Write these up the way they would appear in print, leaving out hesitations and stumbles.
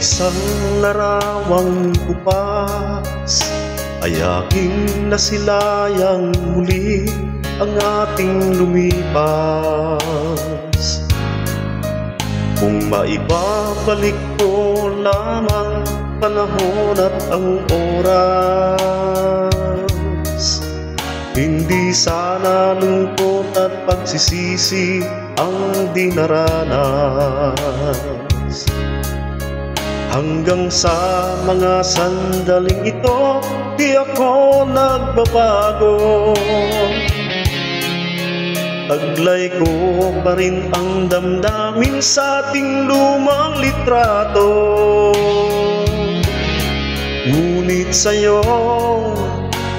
Isang larawang kupas ay aking nasilayang muli ang ating lumipas. Kung maibabalik ko lamang panahon at ang oras, hindi sana lungkot at pagsisisi ang dinaranas. Hanggang sa mga sandaling ito, di ako nagbabago. Taglay ko pa rin ang damdamin sa ating lumang litrato. Ngunit sa'yo,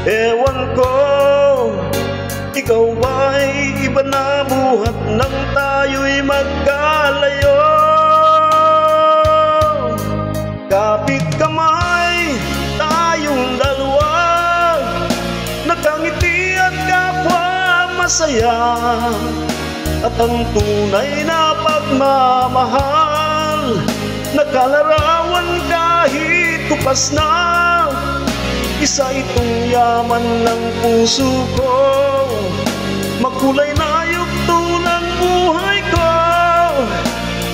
ewan ko, ikaw ba'y iba na buhat nang tayo'y magkalayo? Kapit kamay, tayong dalawa, nakangiti at kapwa masaya. At ang tunay na pagmamahal, nakalarawan kahit kupas na. Isa itong yaman ng puso ko, makulay na yugto ng buhay ko.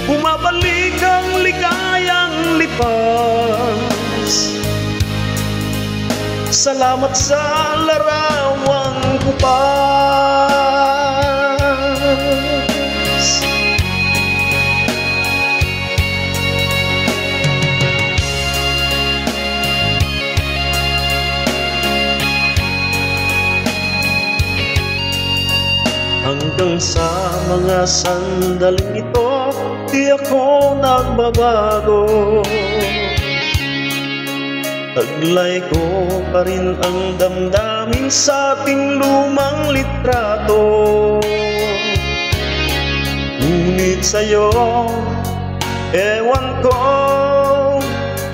Bumabalik ang ligayang lipas. Salamat sa larawang kupas. Hanggang sa mga sandaling ito, di ako nagbabago. Taglay ko pa rin ang damdamin sa ating lumang litrato. Ngunit sa'yo, ewan ko,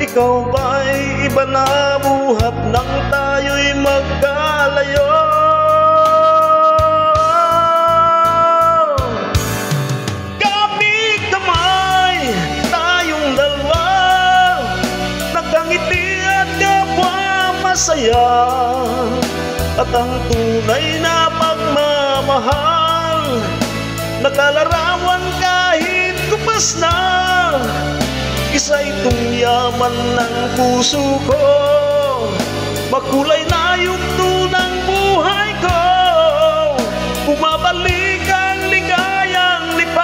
ikaw ba'y iba na buhat nang tayo'y magkalayo? Masaya at ang tunay na pagmamahal, nakalarawan kahit kupas na. Isa itong yaman ng puso ko, makulay na yugto ng buhay ko. Bumabalik ang ligayang lipas.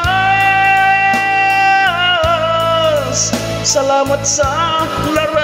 Salamat sa larawang